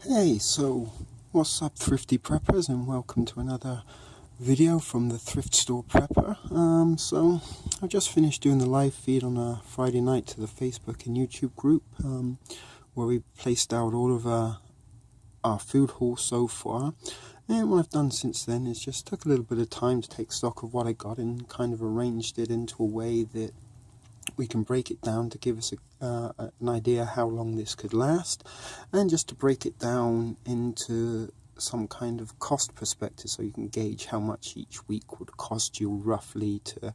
Hey, so what's up, thrifty preppers, and welcome to another video from the thrift store prepper. So I just finished doing the live feed on a Friday night to the Facebook and YouTube group, where we placed out all of our food haul so far. And what I've done since then is just took a little bit of time to take stock of what I got and kind of arranged it into a way that we can break it down to give us an idea how long this could last, and just to break it down into some kind of cost perspective, so you can gauge how much each week would cost you roughly to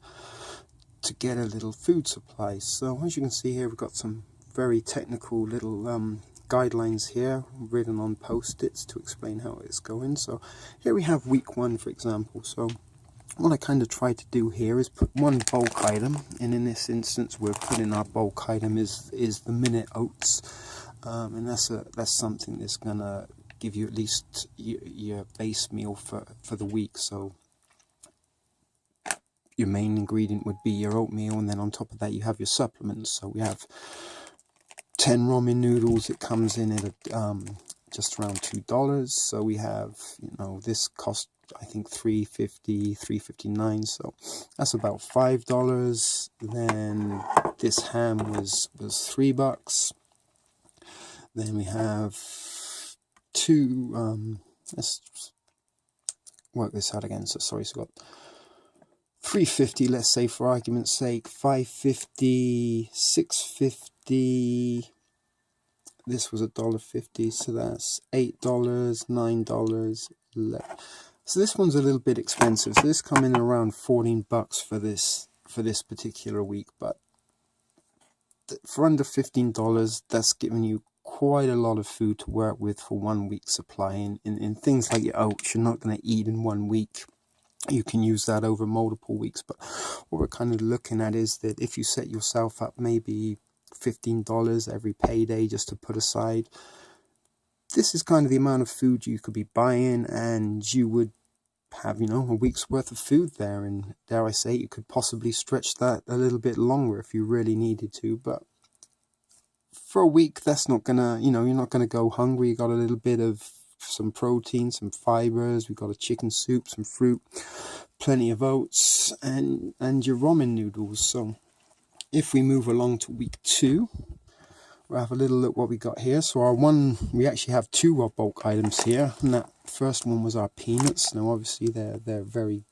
get a little food supply. So as you can see here, we've got some very technical little guidelines here written on post-its to explain how it's going. So here we have week 1, for example. So what I kind of try to do here is put one bulk item, and in this instance we're putting our bulk item is the minute oats, and that's something that's gonna give you at least your base meal for the week. So your main ingredient would be your oatmeal, and then on top of that you have your supplements. So we have 10 ramen noodles. It comes in at just around $2. So we have, this cost I think $3.50, $3.59, so that's about $5. Then this ham was $3. Then we have two let's work this out again. So sorry, so we got $3.50, let's say for argument's sake, $5.50, $6.50. This was $1.50, so that's $8, $9, $11. So this one's a little bit expensive. So this come in around $14 for this particular week, but for under $15, that's giving you quite a lot of food to work with for 1 week supply. And things like your oats, you're not going to eat in 1 week. You can use that over multiple weeks. But what we're kind of looking at is that if you set yourself up maybe $15 every payday just to put aside, this is kind of the amount of food you could be buying, and you would have, a week's worth of food there. And dare I say, you could possibly stretch that a little bit longer if you really needed to. But for a week, that's not gonna, you're not gonna go hungry. You got a little bit of some protein, some fibers. We've got a chicken soup, some fruit, plenty of oats, and your ramen noodles. So if we move along to week 2, we'll have a little look what we got here. So we actually have 2 bulk items here, and that first one was our peanuts. Now obviously they're very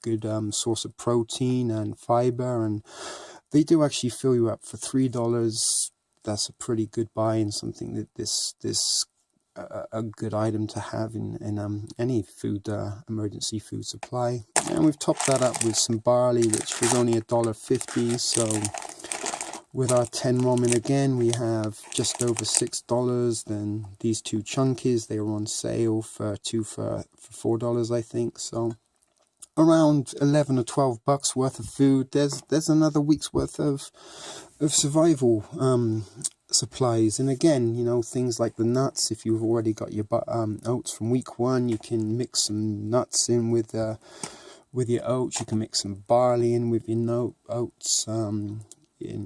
good source of protein and fiber, and they do actually fill you up for $3. That's a pretty good buy, and something that this a good item to have in any food emergency food supply. And we've topped that up with some barley, which was only $1.50. So with our 10 ramen again, we have just over $6. Then these 2 chunkies, they were on sale for $4, I think. So around 11 or 12 bucks worth of food. There's another week's worth of survival supplies. And again, things like the nuts. If you've already got your oats from week 1, you can mix some nuts in with your oats. You can mix some barley in with your oats. And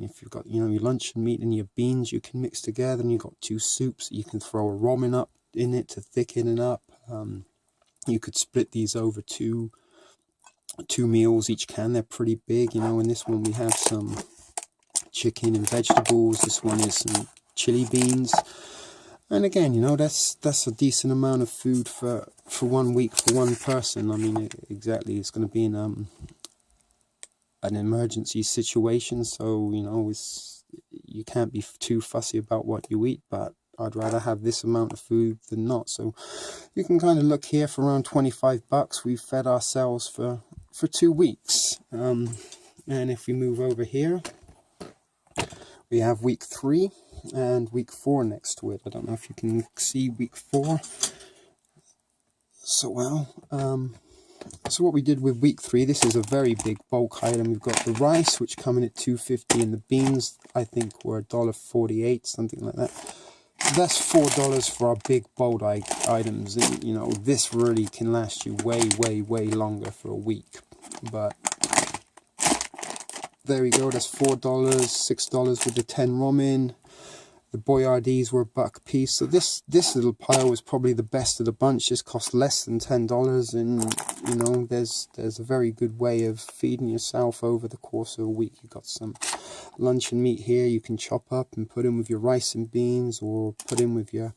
if you've got your luncheon meat and your beans, you can mix together, and you've got 2 soups. You can throw a ramen up in it to thicken it up. You could split these over two meals each can. They're pretty big. In this one we have some chicken and vegetables. This one is some chili beans. And again, that's a decent amount of food for 1 week for one person. I mean, exactly, it's going to be in an emergency situation, so you can't be too fussy about what you eat, but I'd rather have this amount of food than not. So you can kind of look here, for around $25 we've fed ourselves for 2 weeks. And if we move over here, we have week 3 and week 4 next to it. I don't know if you can see week 4 so well. So what we did with week 3, this is a very big bulk item. We've got the rice, which come in at $2.50, and the beans, I think, were $1.48, something like that. That's $4 for our big bulk items. And, this really can last you way, way, way longer for a week. But there we go. That's $4, $6 with the 10 ramen. The Boyardees were $1 a piece. So this little pile was probably the best of the bunch. This cost less than $10, and you know, there's a very good way of feeding yourself over the course of a week. You've got some luncheon meat here you can chop up and put in with your rice and beans, or put in with your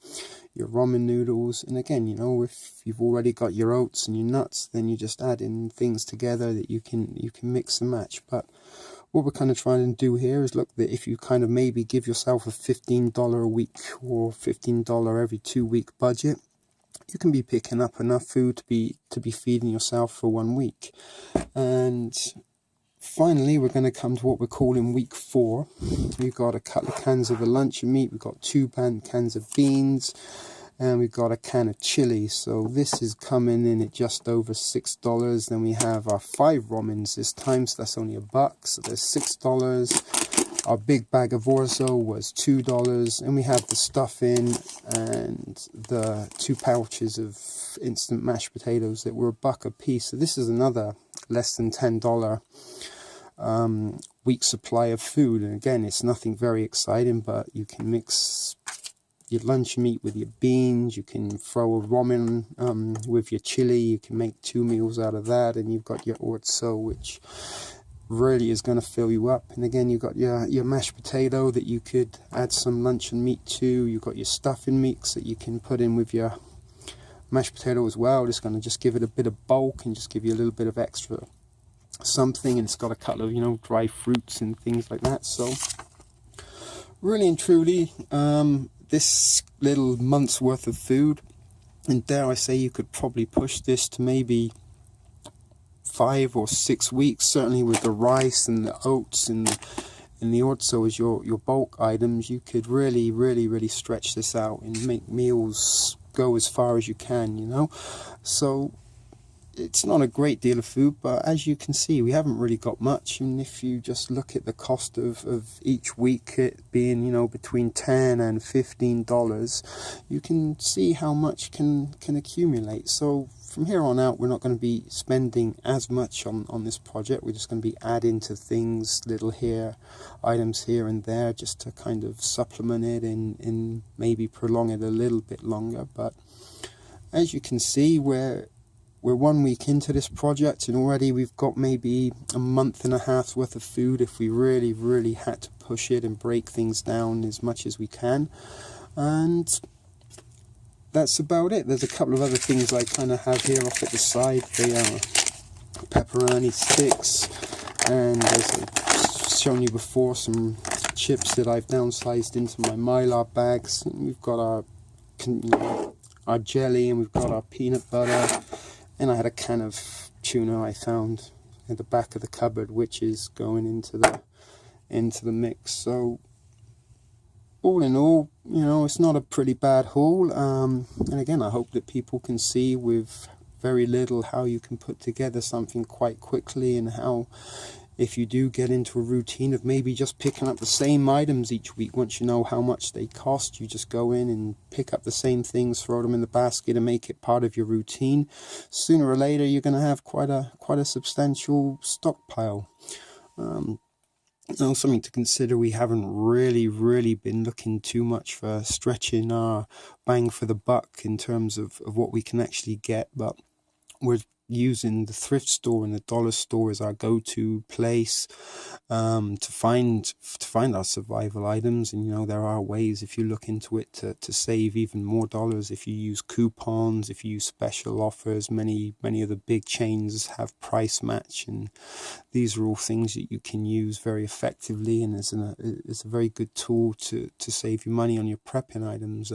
ramen noodles. And again, you know, if you've already got your oats and your nuts, then you just add in things together that you can mix and match. But what we're kind of trying to do here is look that if you kind of maybe give yourself a $15 a week or $15 every 2 week budget, you can be picking up enough food to be feeding yourself for 1 week. And finally, we're going to come to what we're calling week 4. We've got a couple of cans of the luncheon meat, we've got 2 cans of beans, and we've got a can of chili. So this is coming in at just over $6. Then we have our 5 ramens this time, so that's only $1, so there's $6. Our big bag of orzo was $2, and we have the stuffing and the 2 pouches of instant mashed potatoes that were $1 a piece. So this is another less than $10 week supply of food. And again, it's nothing very exciting, but you can mix your lunch meat with your beans, you can throw a ramen with your chili, you can make 2 meals out of that, and you've got your orzo, which really is going to fill you up. And again, you've got your mashed potato that you could add some luncheon meat to. You've got your stuffing mix that you can put in with your mashed potato as well. It's going to just give it a bit of bulk and just give you a little bit of extra something. And it's got a couple of, you know, dry fruits and things like that. So really and truly, this little month's worth of food, and dare I say, you could probably push this to maybe 5 or 6 weeks, certainly with the rice and the oats and the orzo as your bulk items. You could really stretch this out and make meals go as far as you can, you know. So it's not a great deal of food, but as you can see, we haven't really got much. And if you just look at the cost of each week, it being, you know, between $10 and $15, you can see how much can accumulate. So from here on out, we're not going to be spending as much on this project. We're just going to be adding to things, little items here and there, just to kind of supplement it and maybe prolong it a little bit longer. But as you can see, we're 1 week into this project, and already we've got maybe a month and a half's worth of food if we really had to push it and break things down as much as we can. And that's about it. There's a couple of other things I kind of have here off at the side. They are pepperoni sticks, and as I've shown you before, some chips that I've downsized into my Mylar bags. We've got our jelly, and we've got our peanut butter. And I had a can of tuna I found at the back of the cupboard, which is going into the mix. So all in all, you know, it's not a pretty bad haul. And again, I hope that people can see with very little how you can put together something quite quickly, and how, if you do get into a routine of maybe just picking up the same items each week, once you know how much they cost, you just go in and pick up the same things, throw them in the basket, and make it part of your routine. Sooner or later, you're going to have quite a substantial stockpile. Now, something to consider: we haven't really been looking too much for stretching our bang for the buck in terms of what we can actually get, but we're using the thrift store and the dollar store as our go-to place to find our survival items. And you know, there are ways, if you look into it, to save even more dollars if you use coupons, if you use special offers. Many of the big chains have price match, and these are all things that you can use very effectively, and it's a very good tool to save you money on your prepping items.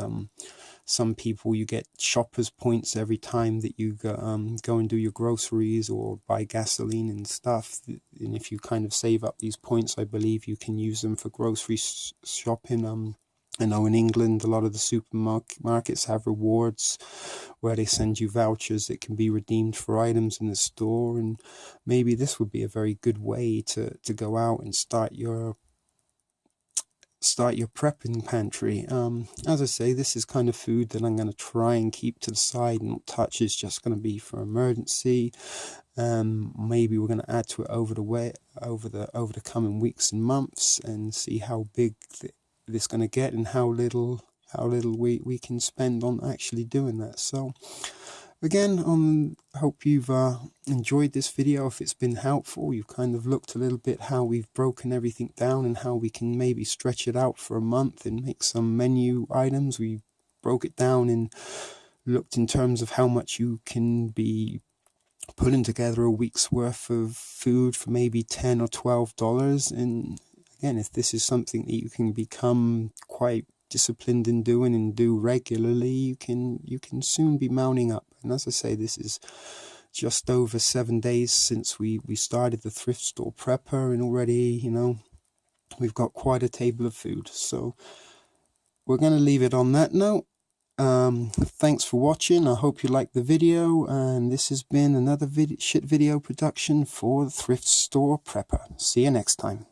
Some people, you get shoppers points every time that you go and do your groceries or buy gasoline and stuff. And if you kind of save up these points, I believe you can use them for grocery shopping. I know in England, a lot of the supermarkets have rewards where they send you vouchers that can be redeemed for items in the store. And maybe this would be a very good way to go out and start your prepping pantry. As I say, this is kind of food that I'm going to try and keep to the side and not touch. It's just going to be for emergency. Maybe we're going to add to it over the coming weeks and months, and see how big this going to get, and how little we can spend on actually doing that. So again, hope you've enjoyed this video. If it's been helpful, you've kind of looked a little bit how we've broken everything down and how we can maybe stretch it out for a month and make some menu items. We broke it down and looked in terms of how much you can be putting together a week's worth of food for maybe $10 or $12. And again, if this is something that you can become quite disciplined in doing and do regularly, you can soon be mounting up. And as I say, this is just over 7 days since we started the thrift store prepper, and already, you know, we've got quite a table of food. So we're going to leave it on that note. Thanks for watching. I hope you liked the video, and this has been another shit video production for the thrift store prepper. See you next time.